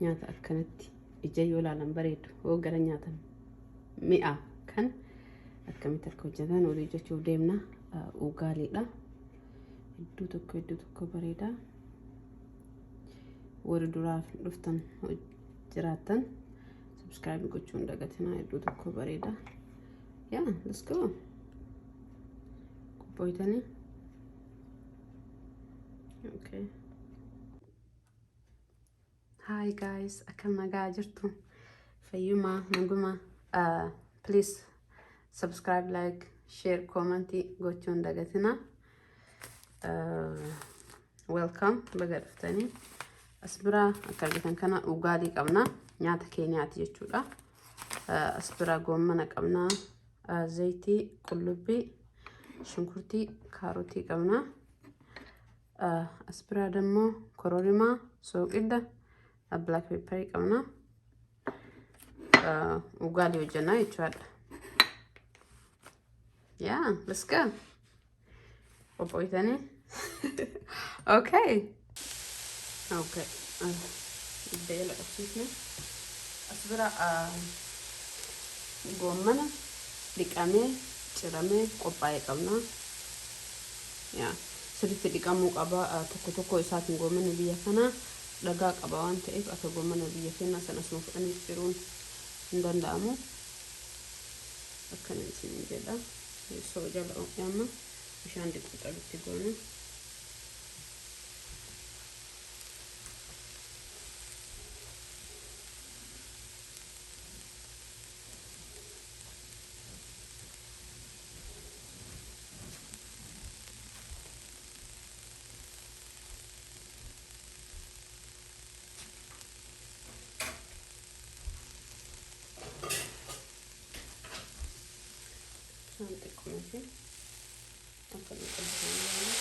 nyaata akkanatti ija yoo ilaalan bareedu oo gara nyaata mi'a kan akkamitti akka hojjetan olii jechuuf deemna. Ugaaliidha iddoo tokko bareeda warri duraaf dhuftan jiraatan subscribe gochuun dagatina. Iddoo tokko bareeda. Yeah, let's go. Qophoitanii. Okay. Hi guys, akkam nagaa jirtu? Fayyuma naguma. Please subscribe, like, share, comment gochuun dagatina. Welcome baga dhuftanii. Asbira akka argitan kana ugaali qabna. Nyaata keenyaati jechuudha. Asbira goommana qabna. Zayitii, qullubbii, shunkurtii, kaarotii qabna. Asbira dammoo kororimaa, soogidda, black pepper qabna. Ugaali hojjannaa jechuudha. Yeah, let's go. Qophoitanii. Okay. Okay. Bela qabsiifne. Asbira goommana dhiqamee ciramee qophaa'ee qabna. Yeah. Sirriitti dhiqamuu qaba. Tokko isaatiin goommana biyya kana dhagaa qaba waan ta'eef akka goommana biyya keenyaa sana asuma fudhanii ciruun hin danda'amu. Akkana isin jedha. So jala amma bishaan dhiquu qabutti goona. Nanti komisi akan dikerjakan.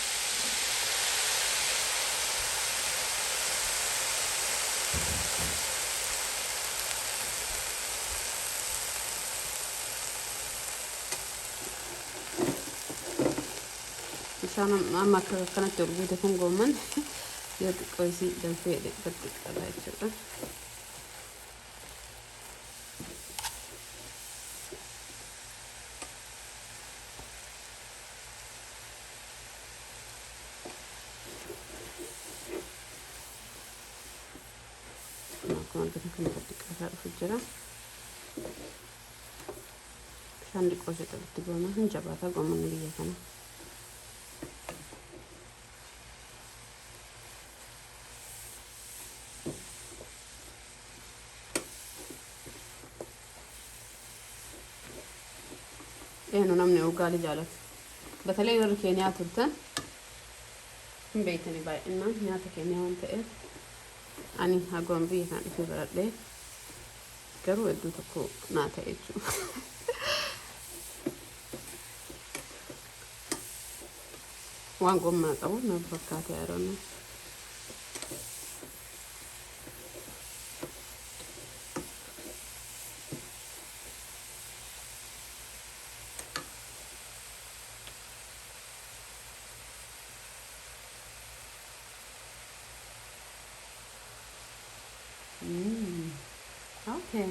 Misalnya mama karena terlalu dekat goman, dia koisi dan fede betul kalau itu. Kan dikasar fujara kan dikosek begitu gona jabata goman dia kan namni ugaali jaalat batalee warri Keenyaa turtan hin beeytanii baay'inaan nyaata keenya waan ta'eef ani hagoon biyya kan dhufee baradhee garuu hedduu tokko naa ta'e jechuudha. Waan gommaa qabu na fakkaate yaadonna. Okay.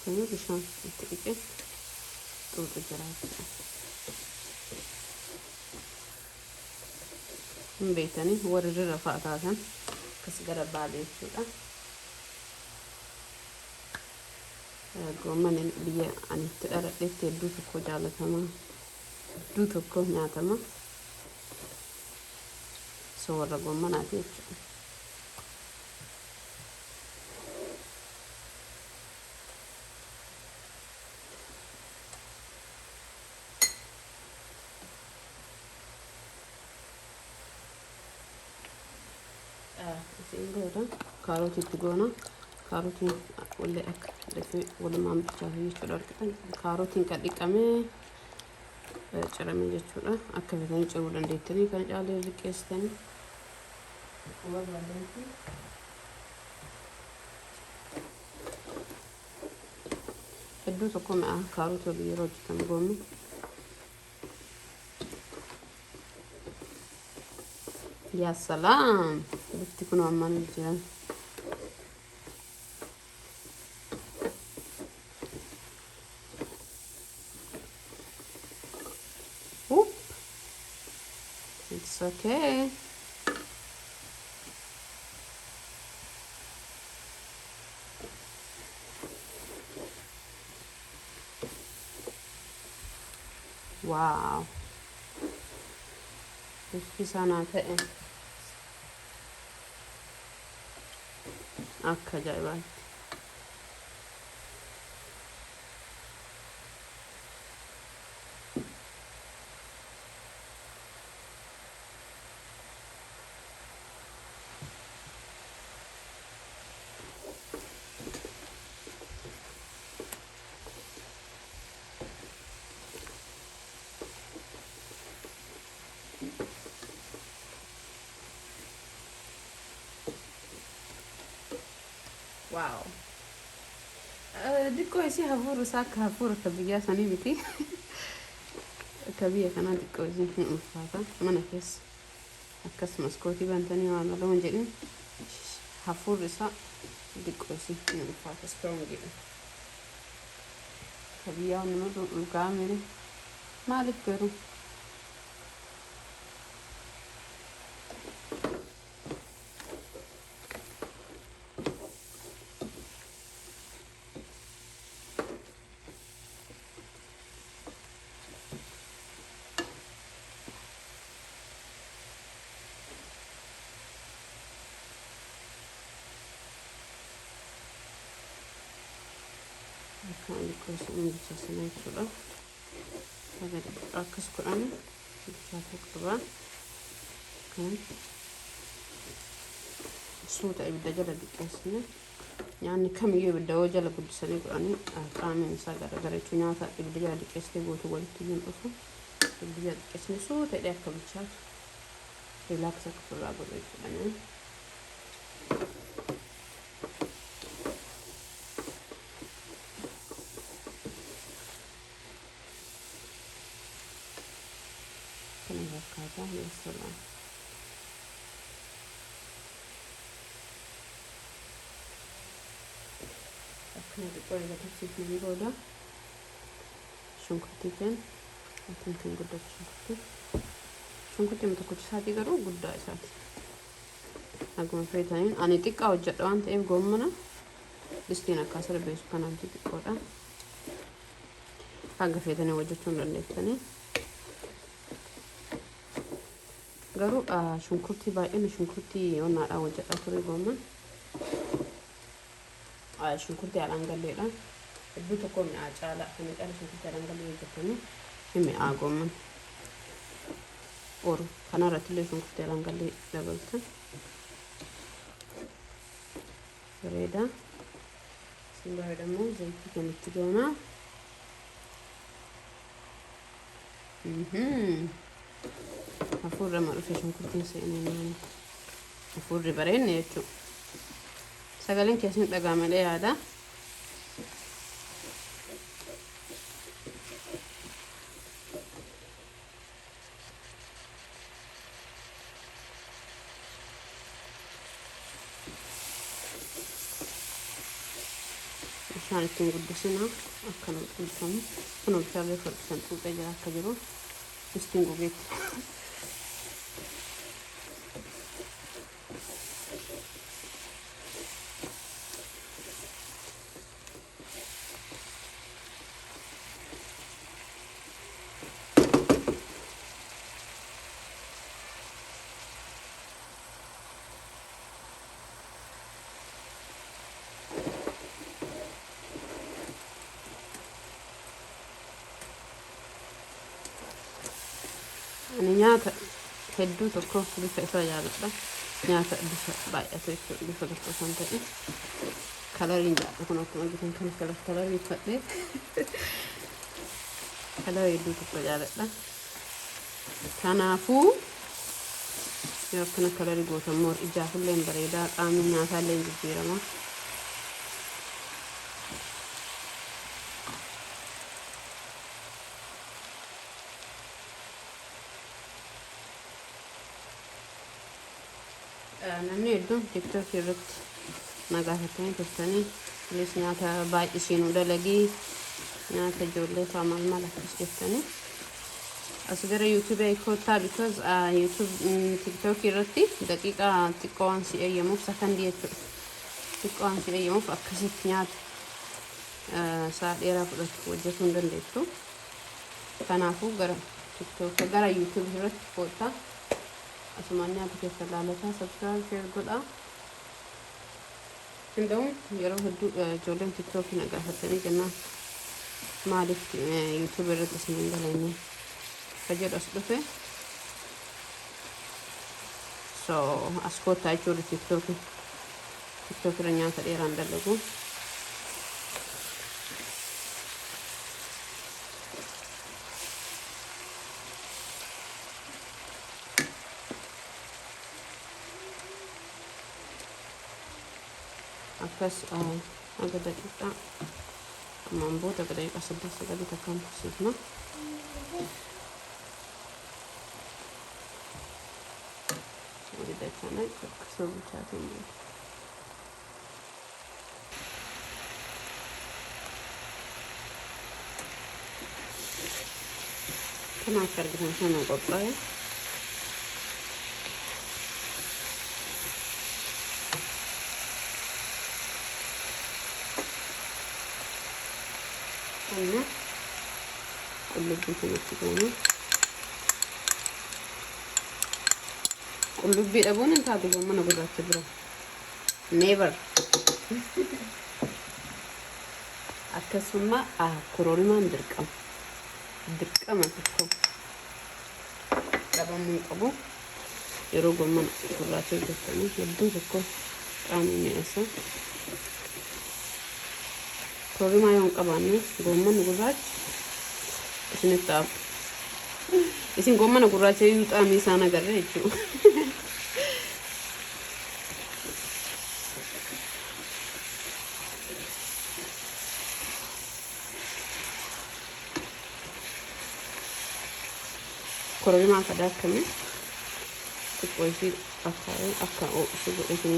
Ini bisa sedikit tuh terjerat. Beta nih, wajar rafa kan, kesegara balik juga. Goman dia aneh tuh ada itu duduk kok jalan sama duduk kok nyata mah. Suara goman ada itu. Ini karot itu gona. Karotiin wala akka dafee walumaan bichaa jechuudha argitan karootiin kan dhiqamee ciramee jechuudha akka bitanii ciruu dandeettanii kan caalee liqeessitanii waan dandeetti hedduu tokko mi'a kaarota yeroo hojjetan goomni. Yaa salaam bitti kun ammaan jiran. It's okay. Wow. Bifti sana ta'e akka ajaa'ibaatti. Wow. Dikkoo isii hafuura isaa akka hafuura akka biyyaa sanii miti. Akka biyya kanaa dikkoo isii hin ulfaata. Mana keessa akkasumas kootii bantanii waan olaman jedhin hafuurri isaa dikkoo isii hin ulfaata. Strong jedhan. Akka biyyaa waan nama dhugaa mire maaliif garuu? Kan dikkoos bisa sana jechuudha. Akkas godhame bilchaatee qaba. Kan suuta ibidda jala diqqeessine nyaanni kamiyyuu ibidda yoo jala guddisanii godhanii qaamni isaa garagara jechuun nyaata ibidda jala diqqeessitee gootu walitti hin dhufu. Ibidda jala diqqeessine suuta hidhee akka bilchaatu rilaaks akka ofirraa godhu jechuudha. Ya salam. Akkana xiqqoo eeggatasiifnee booda shunkurtii keenya kan guddatu shunkurtiin tokkochi isaatii garuu guddaa isaati. Akkuma feetaniin ani xiqqaa hojjedha waan ta'eef goommana distiin akka asirra beesu kanaaf xiqqoodha. Hanga feetanii hojjechuu hin dandeessanii. Garuu shunkurtii baay'ina shunkurtii onnaadhaan hojjedhaa ture goomman. Shunkurtii haadhaan galleedha. Hedduu tokko mi'aa caala kana caala shunkurtii haadhaan gallee hojjetanii hin mi'aa goomman. Oru kanarratti illee shunkurtii haadhaan gallee dabaltan. Bareeda. Isin bareedamoo zayitii kamitti goonaa. Hafuurri maruufi shunkurtiin seenee nyaanni. Hafuurri bareedne jechuudha. Sagaleen keessan dhagaamalee yaada. Bishaan ittiin guddisina akkana guddifamu. Kun bishaan reefa bishaan xuuxee jira akka jiru. Distiin gogeetti. Ani nyaata hedduu tokko bifa isaa jaalladha. Nyaata bifa baay'atu jechuudha. Bifa tokko kan ta'e kalariin jaalladha. Kun akkuma argitan kan kalarii uffadhee kalarii hedduu tokko jaalladha. Kanaafuu yoo akkana kalarii gootamoo ijaafillee bareedaa qaamni nyaataallee jijjiirama. namni hedduun tiktok irratti nagaafatanii turtanii kunis nyaata baay'isiinuu dalagii nyaata ijoollee fa'aa maal maal akkas jettanii as gara YouTube koottaa because YouTube TikTok irratti daqiiqaa xiqqoo waan si eeyyamuuf sakandii jechuudha xiqqoo waan si eeyyamuuf akkasitti nyaata sa'a dheeraa fudhatu hojjetuu hin dandeettu kanaafuu gara TikTok gara YouTube irratti koottaa asumaan nyaata keessa laalataa subscribe share godhaa እንደውም የሮ ህዱ ጆለን ቲክቶክ ነጋፈተኒ ገና ማሊፍ ዩቲዩበር ተስመን ገለኝ ከጀድ አስዱፈ ሶ አስኮታችሁ ቲክቶክ ረኛ ተደራ እንደለጉ አከስ አገደቂጣ ማንቦ ተገደቂጣ ስድስት ሰገድ ተካምቱ ሲት ነው ወዲዳቻና ከሰው ቻት ነው ከማከር ግን ነው ቆጣይ እና ቁልቢ ተመስገኑ ቁልቢ ደቡን እንታዱ ምን ጉዳት ብሎ ኔቨር አከሱማ ኩሮሪማን ድርቀም አትኮ ደቡን ቀቡ የሮጎመን ጉራቸው ይተከሉ ይዱ እኮ ጣም የሚያሳ ኩሮሪማ yon qabane ጎመን ጉራች እስንጣ እሲን ጎመን ጉራች ይውጣ ሚሳ ነገር እቹ ኩሮሪማ ከዳከመ ጥቆይሲ አካኦ ሲጎ እሲን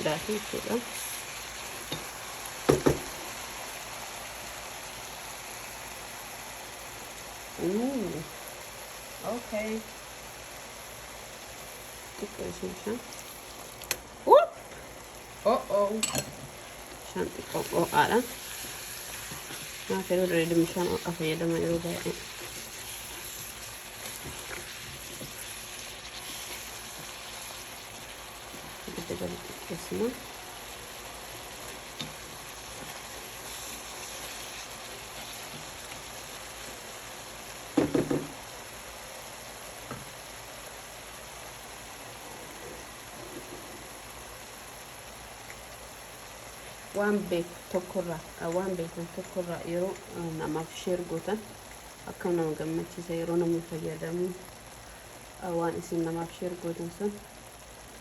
ዳቲ ይችላል Okay. Tikka sen. Whoop. Oh. Shanti ada. Nah, saya udah di misal apa ya dengan itu kayak. Kita balik ke sini. waan beek tokkorraa yeroo namaaf sheer gootan akka nama gammachiisa yeroo namni fayyadamu waan isin namaaf sheer gootan sun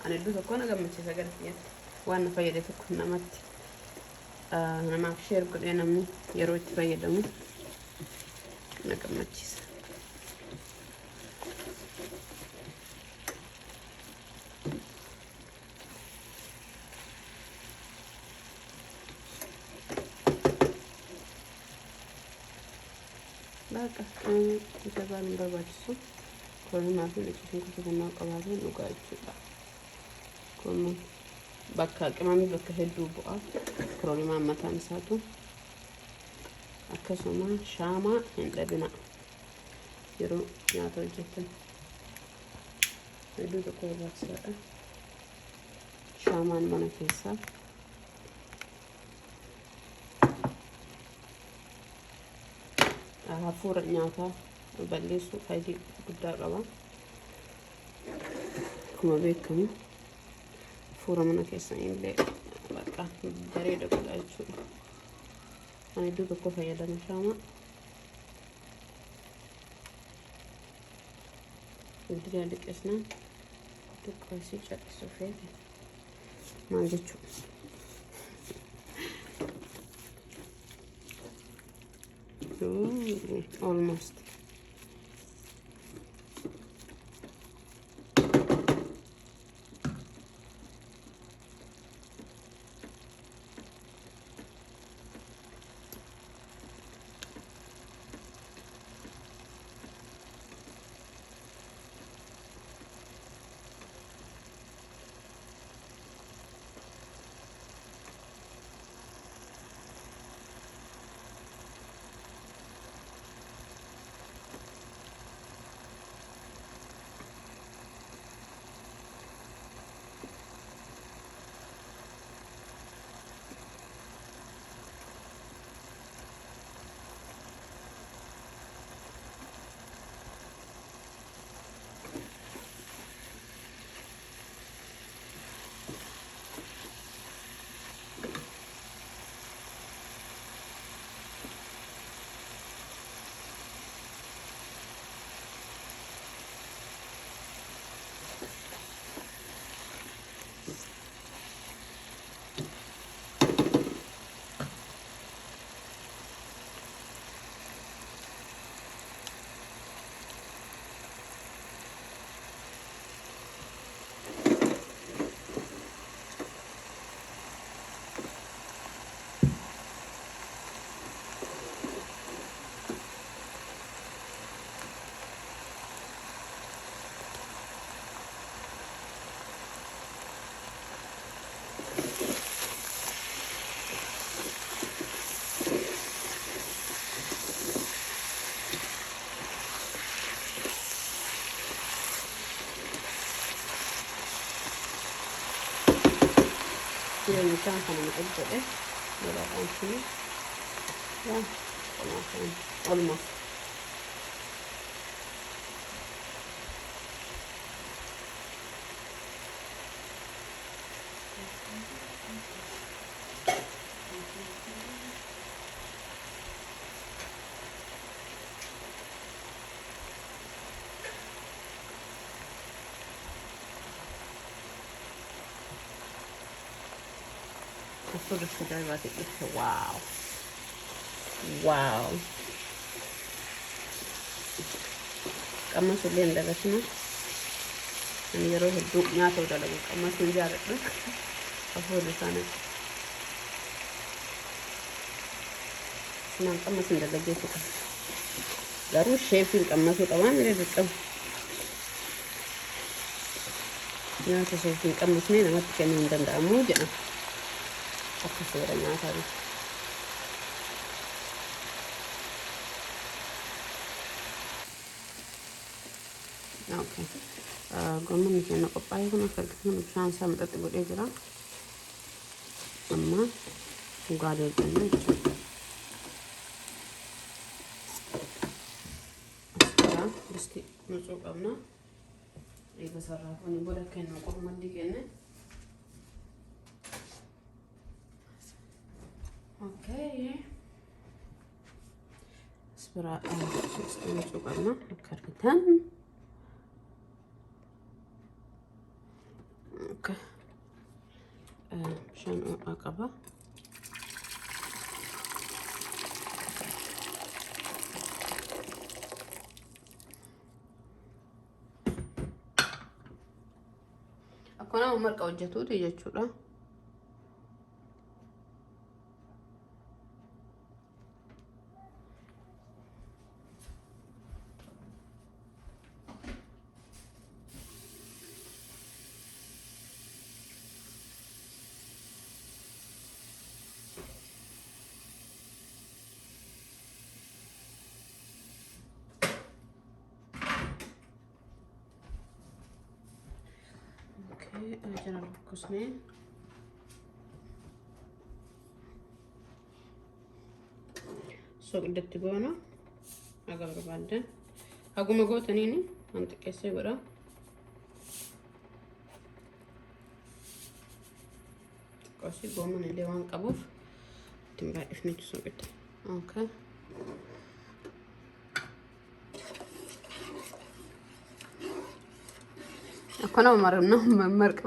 ani iddoo tokko na gammachiisa garfiyaatti waan na fayyade tokko namatti namaaf sheer godhee namni yeroo itti fayyadamu na gammachiisa Isabaan barbaachisu korumaa fi liqisiin kutubanaa qabaatee dhugaa jechuudha. Kun bakka qimamii bakka hedduu bu'aa korumaa mataan isaatu akkasuma shaamaa hin dhabina yeroo nyaata hojjetan hedduu tokko barbaachisaadha. Shaamaan mana keessaa hafuura nyaataa balleessu faayidii guddaa qaba. Akkuma beekamu hafuura mana keessanii illee bakka bareeda godha jechuudha. Ani iddoo tokko fayyadamu shaamaa. Iddoo liqeesnaan xiqqoo isii callisuu feete maal jechuudha. Almost. Sireen kan kana edde yara kanti ya tamam almost Sort of sugar about it. Wow. Wow. Kamu sudah ada rasanya? Ini jauh hidup nyata udah lagi. Kamu sudah ada tuh? Apa udah sana? Senang kamu sudah lagi suka. Lalu chefin kamu suka mana dia tuh? Nyata chefin kamu sini nama tiga minta kamu jangan. Aku sudah nyata. Okay. Gommani keenya qophaa'ee kun akka argitan bishaan isaa mixatti godhee jira. Amma dhugaatii hojjenna jechuudha. Asirraa distii nucuu qabna. Eega sarraafanii booda kennu qormandii kenne. Okay. Asirraa distii nucuu qabna akka argitan. Okay. Bishaan ho'aa qaba. Akkana marqa hojjetuuti jechuudha. Jangan fokus nih. So iddatti goona aga barbaaddan haguma gootaniini waan xiqqeessee godha. Xiqqoosi gooman illee waan qabuuf ittiin baay'ifneetu soqidha. Okay. Akkana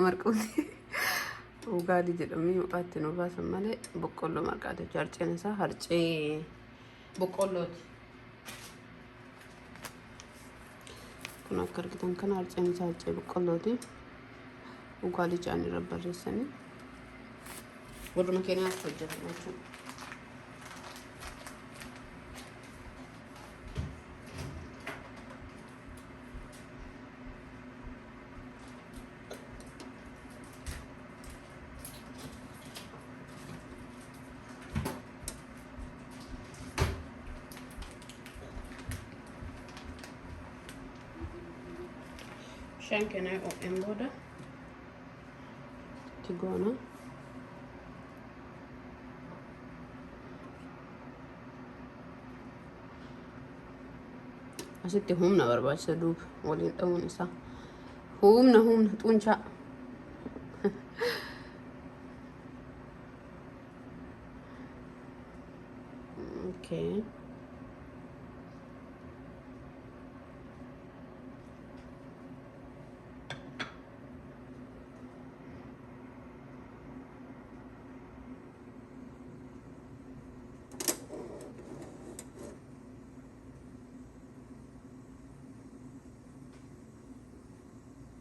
marquuti. Ugaali jedhamee maqaatti nu baasan malee boqqolloo marqaati. Harceen isaa harcee boqqollooti. Kun akka argitan kana harceen isaa harcee boqqollooti. Ugaali ja'an irra barreessanii goduma keenyaatti hojjetan jechuudha. Bishaan keenya qopheesseen booda itti goona. Asitti humna barbaachisa duuba waliin dha'uun isaa. Humna xuuncaa. Okay.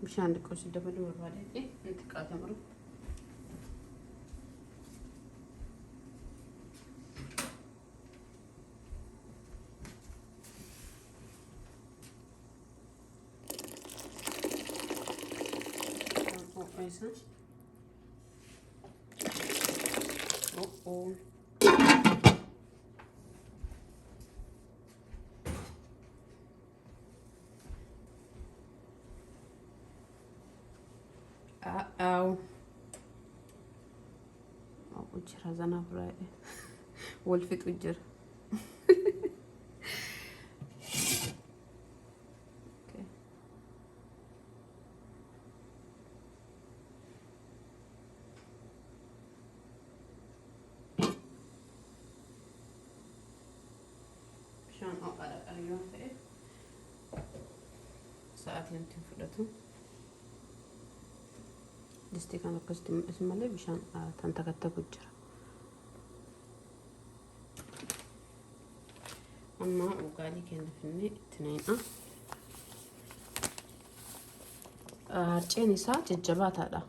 Bishaan xiqqoo si dabaluu barbaadeeti inni xiqqaate maru. Oh. Uh-oh. jira zanaaf raayee wal fixu jira. Bishaan ho'aadha qalyoon ta'e sa'aatiin ittiin fudhatu. Distii kan akkasitti mul'isu malee bishaan tan takattaku jira. Amma uugaalii keenya finnee itti naqna. Harceen isaa jajjabaataadha.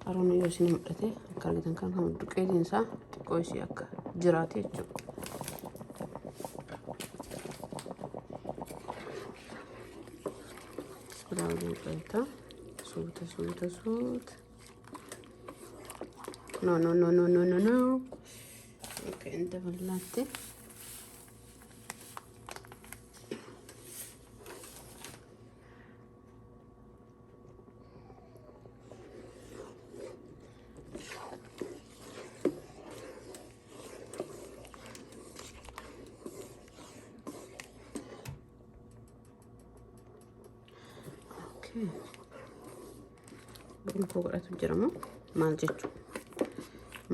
Haroon yoo isin mul'ate akka argitan kan duqeetiin isaa xiqqoo isii akka jiraate jechuudha. Sudah udah suut. No. Oke, ente latte. Bukan pokok itu jeramu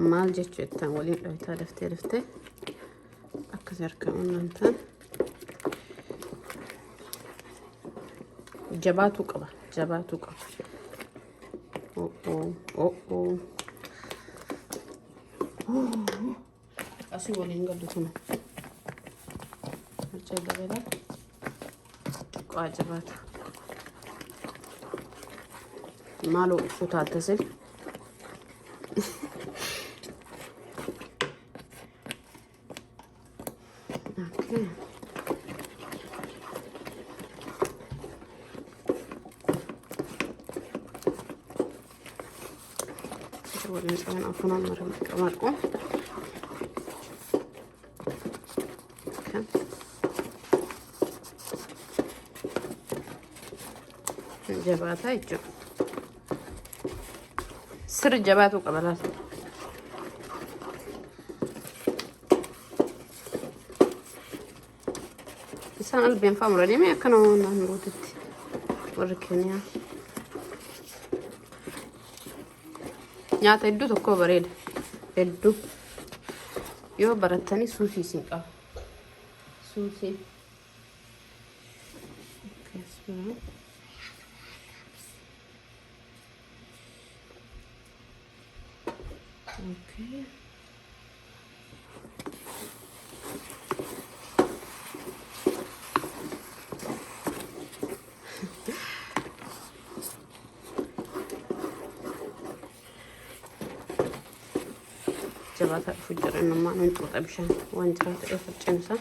mal jechu ittaan waliin dhawitaa daftee akkas argamuun nantaan jabaatuu qaba. Asii waliin galdu tuna harcee dabalaa xiqqoo jabaata. Malu utaatasel okay. Coba misalkan aku nomor kamarku kan jabata itu سر الجبات وقبلات إنسان قلبي ينفع مرة ما يكنوا نقولت وركنيا يا تدو تكو بريد تدو يو برتني سوسي سينكا سوسي اوكي Okay. جبات فجر إنه ما ننطق بشان وين جرات إيه فرجنسا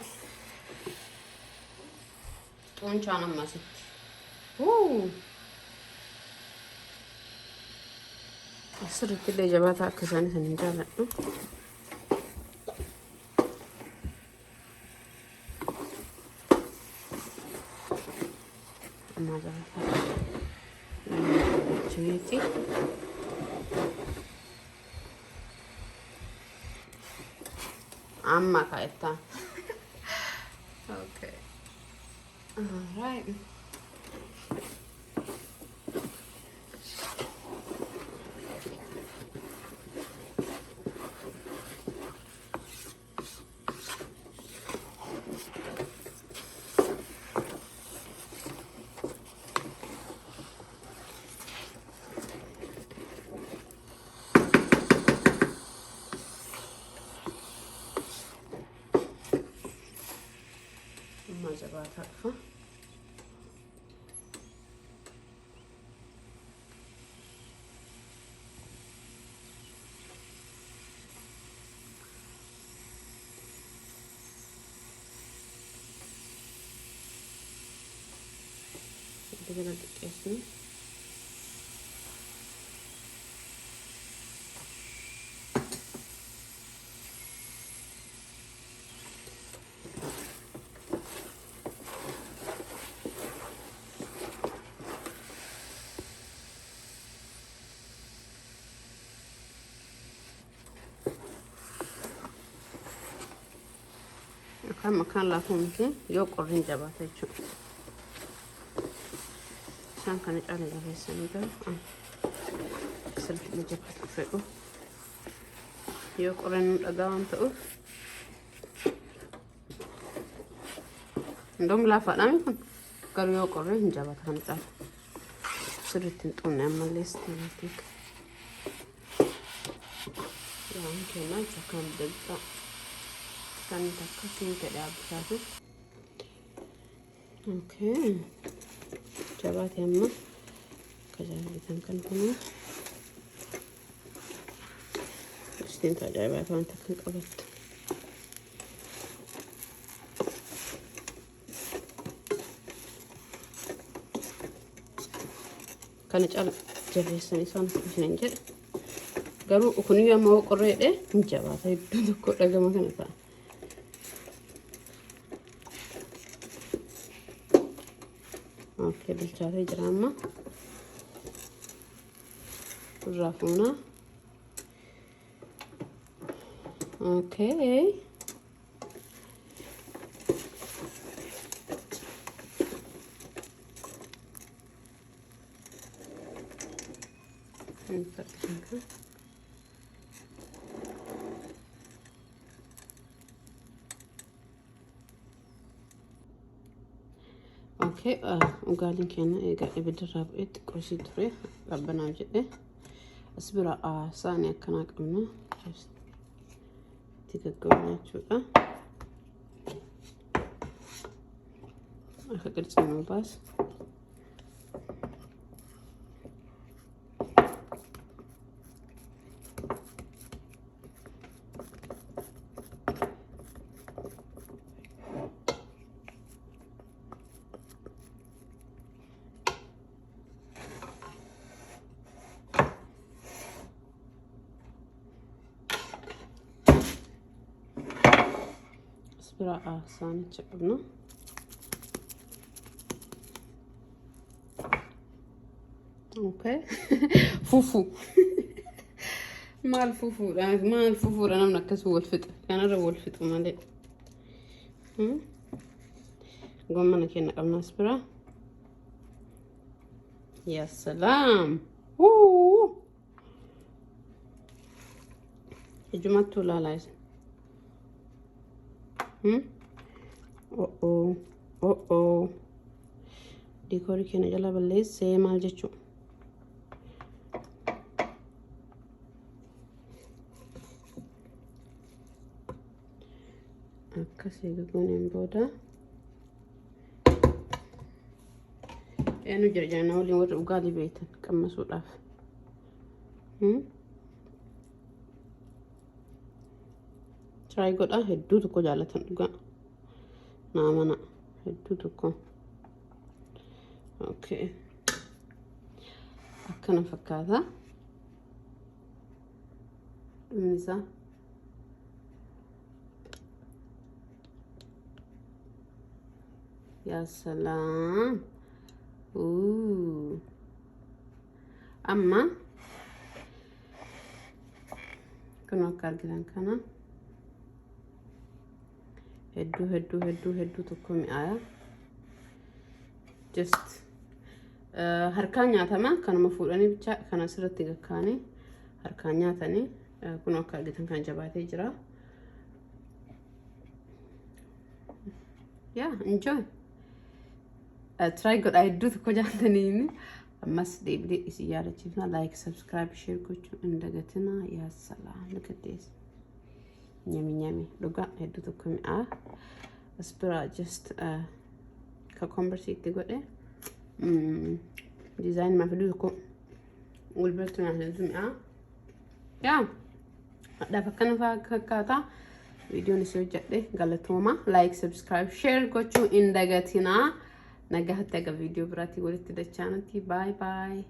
وين كان ما ست صرت اللي جباتها كساني سنجالة ما جباتها جميتي عما كايتا اوكي alright جبات هقفة كده دقيقتين makaan laafuu miti yoo qorriin jabaata jechuudha. Isaan kana caalee jabeessanii garuu sirriitti jabaatu fedhu. Yoo qorriin dhagaa waan ta'uuf ndom laafaadhaan kun garuu yoo qorriin hin jabaata kana caala. Sirriitti hin xumme ammallee istiimeetii. Waan keenyaa kan deeggaa kan takka siinta dhaabbisaatu. Okay. Jabaatee amma kajaajilitan kan kunuu istiin tajaajilaata waan takka hin qabattu. Kana caala jabeessanii isaan hin jedhe. Garuu kuni amma qorreedhe hin jabaata iddoo tokko dhagama kana ta'a. Okay, bilchaatee jira amma. Raafuuna. Okay. Okay, ugaaliin keenya egaa ibiddarraa bu'eetti qorsii ture qabbanaaf jedhe as bira saanii akkanaa qabna itti gaggabna jechuudha. Akka qircii nuu baasa. Bira saanii qabna. Okay. Fufu. Maal fufuudha namni akkasii wal fixa. Kanarra wal fixu malee. Gommana keenya qabna as bira. Ya salaam. Ijumattuu laalaa isa. Dikoorii keenya jala balleessee maal jechuudha. Akkasii gooneen booda eenyu jira jennaan waliin warri ugaalii beektan qammasuudhaaf. Try godha hedduu tokko jaalatan dhugaa naamana hedduu tokko. Okay. Akkana fakkaata. Dhumnisaa. Yaa salaam. Amma kun akka argitan kana hedduu tokko mi'aaya. Just harkaan nyaatama kanuma fuudhanii bicha kana asirratti gakkaanii harkaan nyaatanii kun akka argitan kan jabaatee jira. Yeah, enjoy. Try godha hedduu tokko jaallatanii ammas deebi'ee isin yaadachiifna like subscribe share gochuu hin dagatina. Yaa salaam nagadees. Nyami dhugaa hedduu tokko mi'aa as bira just cucumber sitti godhe design ma fidu tokko walbirtu na hedduu mi'aa. Yaa dhaaf akkana fakkaata viidiyoon isii hojjedhe galatooma like subscribe share gochuu hin dagatina. Nagahatti aga viidiyoo biraatti walitti dachaanatti bye bye.